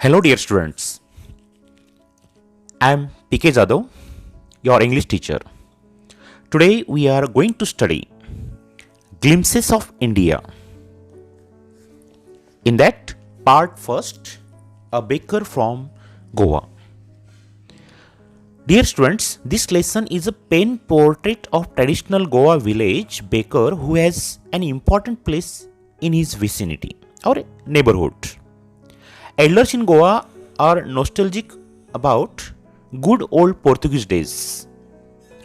Hello, dear students. I am PK Jadhav, your English teacher. Today we are going to study Glimpses of India. In that part first, a baker from Goa. Dear students, this lesson is a pen portrait of traditional Goa village baker who has an important place in his vicinity or neighborhood. Elders in Goa are nostalgic about good old Portuguese days,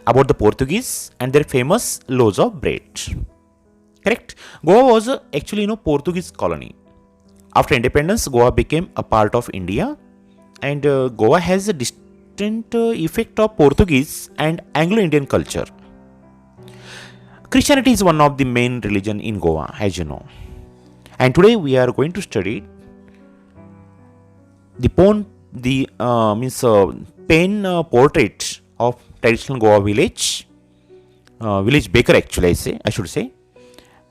about the Portuguese and their famous loaves of bread. Correct? Goa was actually Portuguese colony. After independence, Goa became a part of India, and Goa has a distinct effect of Portuguese and Anglo-Indian culture. Christianity is one of the main religion in Goa, as you know. And today we are going to study the pen portrait of traditional Goa village baker. Actually, I should say.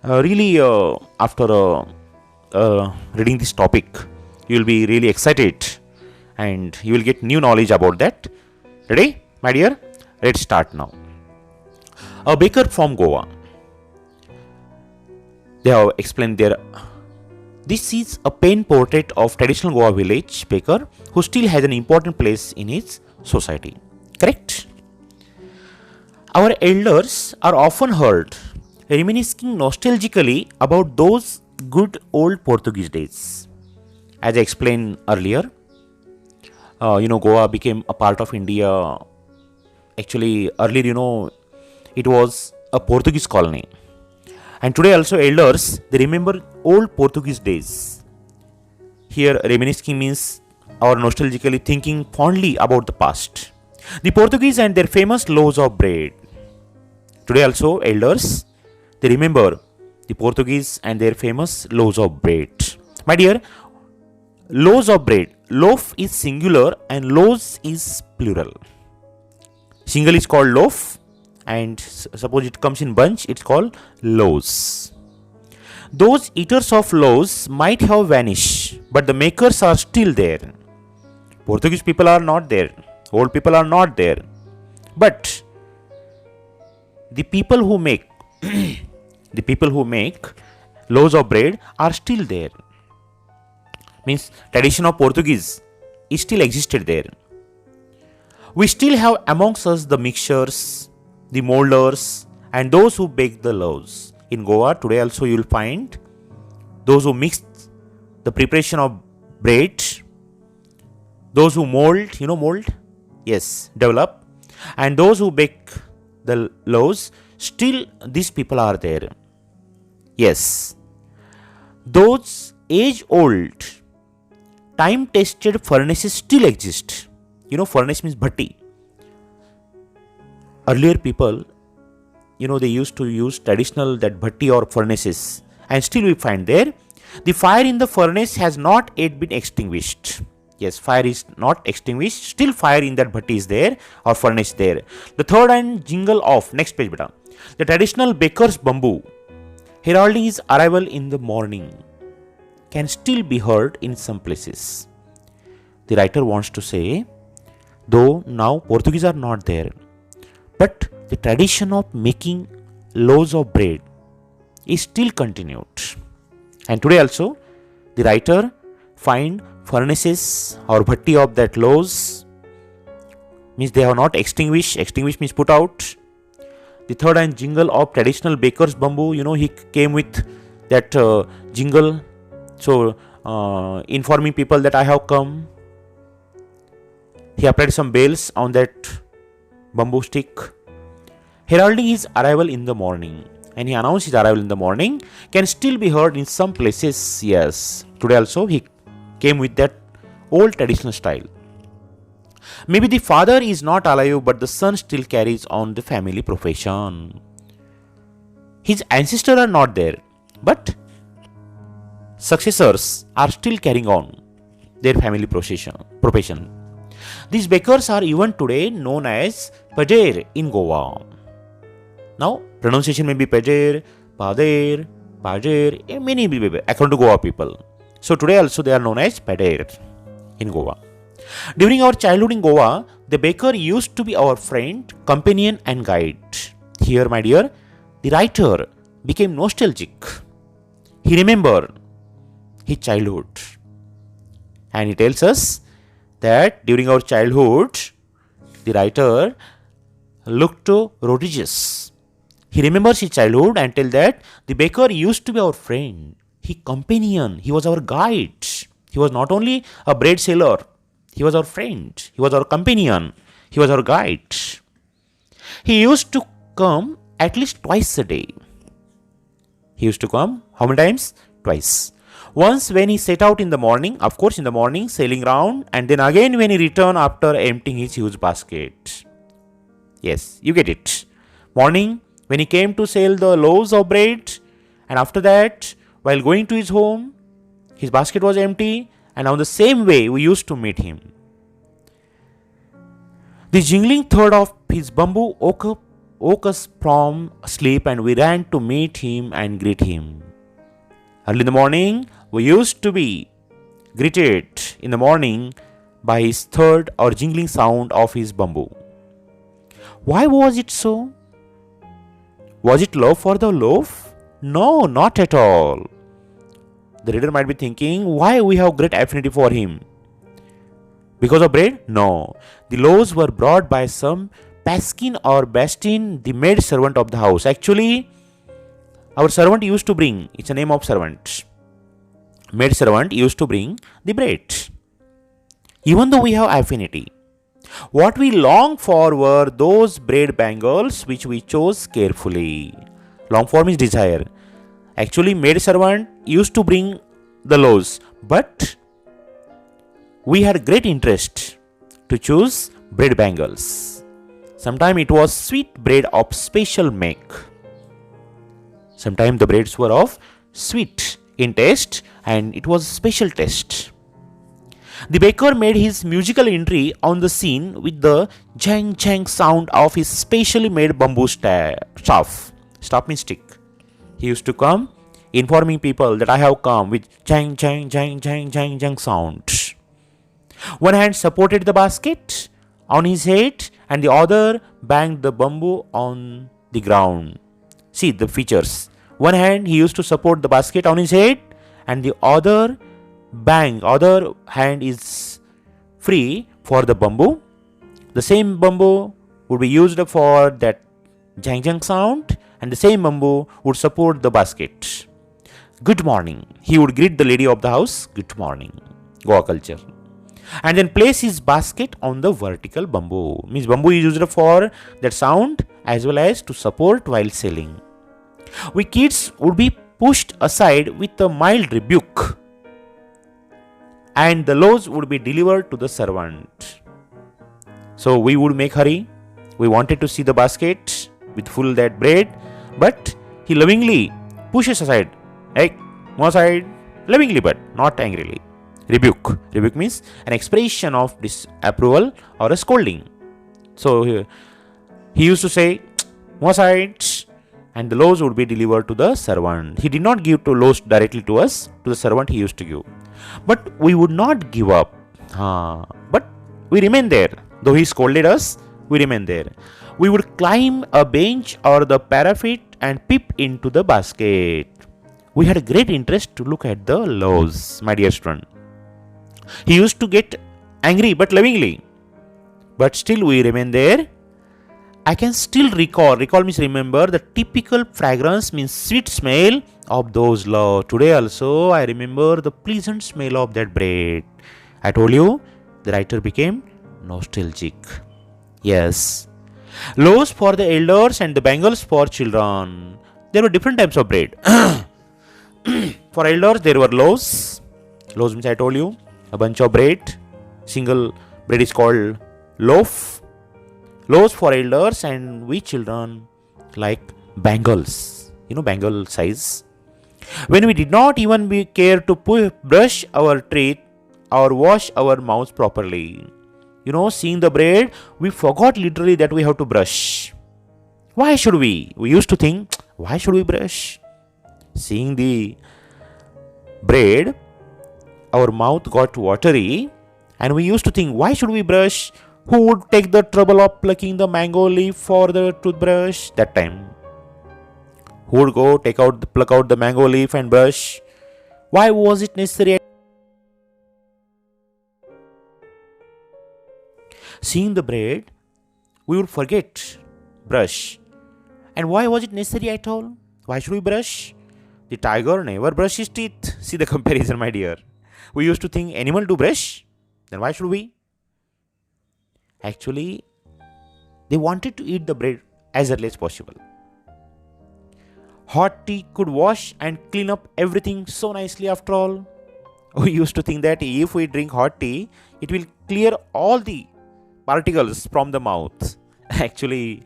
After reading this topic, you will be really excited, and you will get new knowledge about that. Ready, my dear? Let's start now. A baker from Goa. They have explained their. This is a pen portrait of traditional Goa village baker who still has an important place in his society. Correct? Our elders are often heard reminiscing nostalgically about those good old Portuguese days. As I explained earlier, Goa became a part of India. Actually, earlier, it was a Portuguese colony. And today also elders, they remember old Portuguese days. Here reminiscing means or nostalgically thinking fondly about the past. The Portuguese and their famous loaves of bread. Today also elders, they remember the Portuguese and their famous loaves of bread. My dear, loaves of bread. Loaf is singular and loaves is plural. Single is called loaf, and suppose it comes in bunch, it's called loaves. Those eaters of loaves might have vanished, but the makers are still there. Portuguese people are not there, old people are not there, but the people who make loaves of bread are still there. Means tradition of Portuguese is still existed there. We still have amongst us the mixers, the molders, and those who bake the loaves. In Goa today also you will find those who mix the preparation of bread, those who mold, mold, yes, develop, and those who bake the loaves. Still these people are there. Yes, those age-old, time-tested furnaces still exist. Furnace means bhatti. Earlier people, they used to use traditional that bhatti or furnaces, and still we find there. The fire in the furnace has not yet been extinguished. Yes, fire is not extinguished. Still fire in that bhatti is there or furnace there. The third and jingle of, next page beta. The traditional baker's bamboo, heralding his arrival in the morning, can still be heard in some places. The writer wants to say, though now Portuguese are not there, but the tradition of making loaves of bread is still continued. And today also, the writer find furnaces or bhatti of that loaves, means they have not extinguished. Extinguished means put out. The third and jingle of traditional baker's bamboo, he came with that jingle. So, informing people that I have come. He applied some bells on that bamboo stick, heralding his arrival in the morning. And he announced his arrival in the morning, can still be heard in some places. Yes, today also he came with that old traditional style. Maybe the father is not alive, but the son still carries on the family profession. His ancestors are not there, but successors are still carrying on their family profession. These bakers are even today known as pajer in Goa. Now, pronunciation may be pajer, pader, pajer, many according to Goa people. So today also they are known as pader. in Goa. During our childhood in Goa, the baker used to be our friend, companion, and guide. Here, my dear, the writer became nostalgic. He remembered his childhood. And he tells us that during our childhood, the writer looked to Rodiges. He remembers his childhood and tells that the baker used to be our friend, his companion, he was our guide. He was not only a bread seller, he was our friend, he was our companion, he was our guide. He used to come at least twice a day. He used to come how many times? Twice. Once when he set out in the morning, of course in the morning, sailing round, and then again when he returned after emptying his huge basket. Yes, you get it. Morning when he came to sell the loaves of bread, and after that, while going to his home, his basket was empty, and on the same way we used to meet him. The jingling thud of his bamboo woke us from sleep, and we ran to meet him and greet him. Early in the morning, we used to be greeted in the morning by his thud or jingling sound of his bamboo. Why was it so? Was it love for the loaf? No, not at all. The reader might be thinking, why we have great affinity for him? Because of bread? No. The loaves were brought by some Paskin or Bastin, the maid servant of the house. Actually, our servant used to bring, it's a name of servant. Maid servant used to bring the bread. Even though we have affinity, what we long for were those bread bangles which we chose carefully. Long for means desire. Actually, maid servant used to bring the loaves, but we had great interest to choose bread bangles. Sometimes it was sweet bread of special make. Sometimes the breads were of sweet in taste and it was special taste. The baker made his musical entry on the scene with the jang jang sound of his specially made bamboo staff. Staff means stick. He used to come informing people that I have come with jang jang jang jang jang jang sound. One hand supported the basket on his head and the other banged the bamboo on the ground. See the features. One hand he used to support the basket on his head and the other hand is free for the bamboo. The same bamboo would be used for that jang jang sound and the same bamboo would support the basket. Good morning. He would greet the lady of the house. Good morning. Goa culture. And then place his basket on the vertical bamboo. Means bamboo is used for that sound as well as to support while selling. We kids would be pushed aside with a mild rebuke and the loaves would be delivered to the servant. So we would make hurry. We wanted to see the basket with full that bread, but he lovingly pushes aside. Hey, more aside, lovingly but not angrily. Rebuke. Rebuke means an expression of disapproval or a scolding. So he used to say, more aside, and the loaves would be delivered to the servant. He did not give to loaves directly to us, to the servant he used to give. But we would not give up. But we remain there. Though he scolded us, we remain there. We would climb a bench or the parapet and peep into the basket. We had a great interest to look at the loaves, my dear student. He used to get angry but lovingly. But still we remain there. I can still recall means remember, the typical fragrance means sweet smell of those loaves. Today also I remember the pleasant smell of that bread. I told you, the writer became nostalgic. Yes. Loaves for the elders and the bangles for children. There were different types of bread. For elders there were loaves. Loaves means I told you, a bunch of bread. Single bread is called loaf. Loaves for elders and we children like bangles. You know bangle size. When we did not even care to brush our teeth or wash our mouths properly. You know, seeing the bread, we forgot literally that we have to brush. Why should we? We used to think, why should we brush? Seeing the bread, our mouth got watery And we used to think, why should we brush? Who would take the trouble of plucking the mango leaf for the toothbrush that time? Who would go pluck out the mango leaf and brush? Why was it necessary? Seeing the bread, we would forget brush. And why was it necessary at all? Why should we brush? The tiger never brushed his teeth. See the comparison, my dear. We used to think animal do brush. Then why should we? Actually, they wanted to eat the bread as early as possible. Hot tea could wash and clean up everything so nicely after all. We used to think that if we drink hot tea, it will clear all the particles from the mouth. Actually,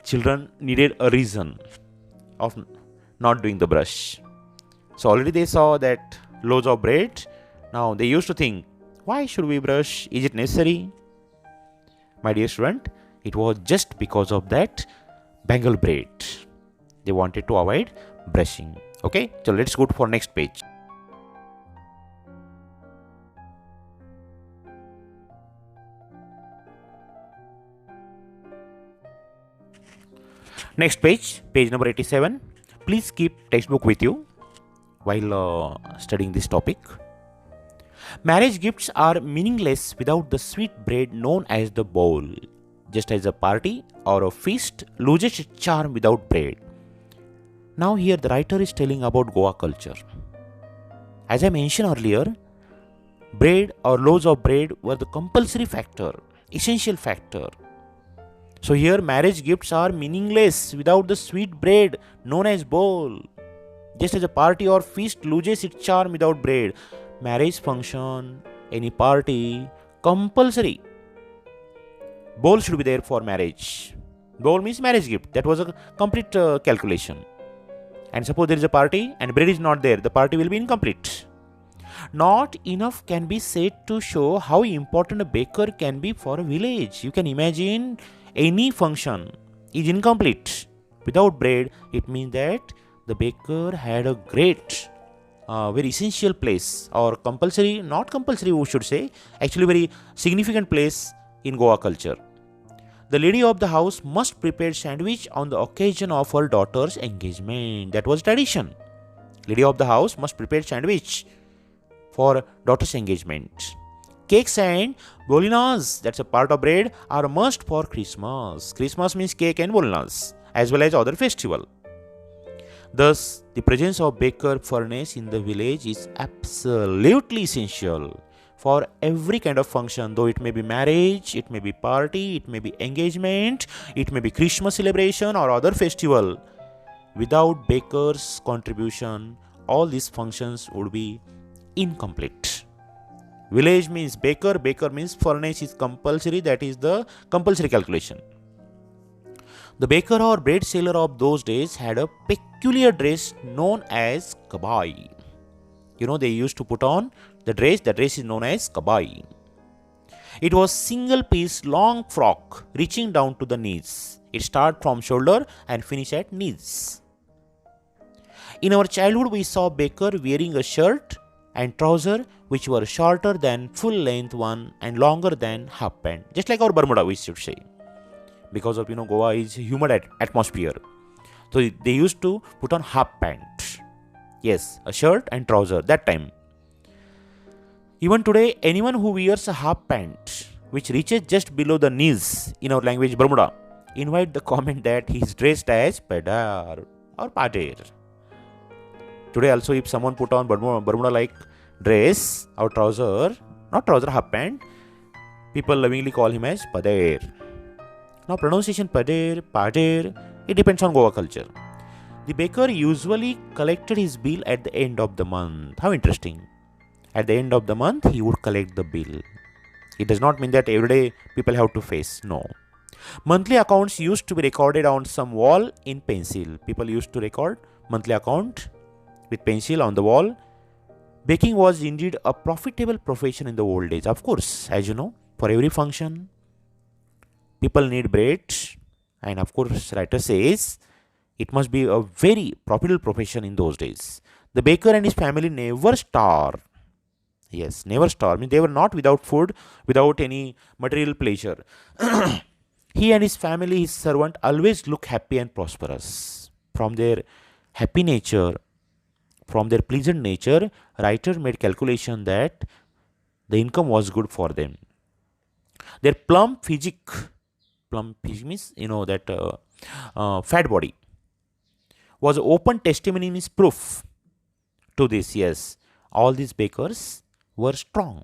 children needed a reason of not doing the brush. So already they saw that loaves of bread. Now they used to think, why should we brush? Is it necessary? My dear student, it was just because of that Bengal bread. They wanted to avoid brushing. Okay, so let's go for next page. Next page, page number 87. Please keep textbook with you while studying this topic. Marriage gifts are meaningless without the sweet bread known as the bowl. Just as a party or a feast loses its charm without bread. Now here the writer is telling about Goa culture. As I mentioned earlier, bread or loaves of bread were the compulsory factor, essential factor. So here marriage gifts are meaningless without the sweet bread known as bowl. Just as a party or feast loses its charm without bread. Marriage function, any party, compulsory. Bowl should be there for marriage. Bowl means marriage gift. That was a complete calculation. And suppose there is a party and bread is not there, the party will be incomplete. Not enough can be said to show how important a baker can be for a village. You can imagine any function is incomplete without bread. It means that the baker had a great very essential place, or compulsory, not compulsory we should say, actually very significant place in Goa culture. The lady of the house must prepare sandwich on the occasion of her daughter's engagement. That was tradition. Lady of the house must prepare sandwich for daughter's engagement. Cakes and bolinas, that's a part of bread, are a must for Christmas. Christmas means cake and bolinas, as well as other festival. Thus, the presence of baker furnace in the village is absolutely essential for every kind of function, though it may be marriage, it may be party, it may be engagement, it may be Christmas celebration or other festival. Without baker's contribution, all these functions would be incomplete. Village means baker, baker means furnace is compulsory, that is the compulsory calculation. The baker or bread seller of those days had a peculiar dress known as kabai. You know, they used to put on the dress is known as kabai. It was single piece long frock reaching down to the knees. It started from shoulder and finished at knees. In our childhood, we saw baker wearing a shirt and trouser which were shorter than full length one and longer than half pant. Just like our Bermuda, we should say. Because of, Goa is humid atmosphere. So they used to put on half pant. Yes, a shirt and trouser that time. Even today, anyone who wears a half pant which reaches just below the knees, in our language Bermuda, invite the comment that he is dressed as padar or pader. Today also, if someone put on Bermuda like dress or trouser, not trouser, half pant, people lovingly call him as pader. Now pronunciation pader, pader, it depends on Goa culture. The baker usually collected his bill at the end of the month. How interesting. At the end of the month, he would collect the bill. It does not mean that every day people have to face. No. Monthly accounts used to be recorded on some wall in pencil. People used to record monthly account with pencil on the wall. Baking was indeed a profitable profession in the old days. Of course, as you know, for every function, people need bread. And of course, writer says, it must be a very profitable profession in those days. The baker and his family never starved. Yes, never starved. I mean, they were not without food, without any material pleasure. He and his family, his servant, always look happy and prosperous. From their happy nature, from their pleasant nature, writer made calculation that the income was good for them. Their plump physique means that fat body was open testimony, means proof to this. Yes, all these bakers were strong,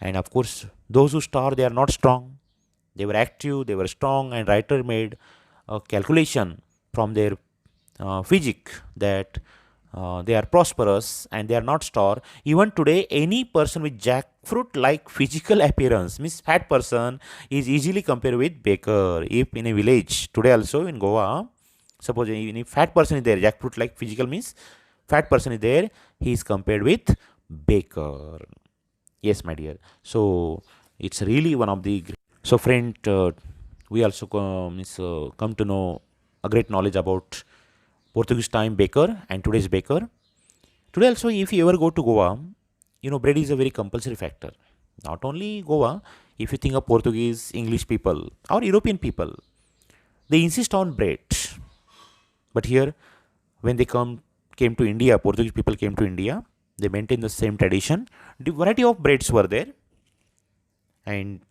and of course, those who starve, they are not strong. They were active, they were strong, and writer made a calculation from their physique that they are prosperous and they are not starved. Even today, any person with jackfruit like physical appearance, means fat person, is easily compared with baker. If in a village today also in Goa, suppose any fat person is there, jackfruit like physical means fat person is there, he is compared with baker. Yes, my dear. So it's really one of the so friend, we also come to know a great knowledge about Portuguese time baker and today's baker. Today also, if you ever go to Goa, bread is a very compulsory factor. Not only Goa, if you think of Portuguese, English people or European people, they insist on bread. But here, when they came to India, Portuguese people came to India, they maintain the same tradition. The variety of breads were there, and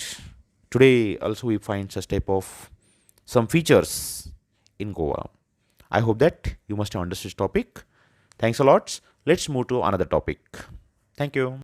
today also we find such type of some features in Goa. I hope that you must have understood this topic. Thanks a lot. Let's move to another topic. Thank you.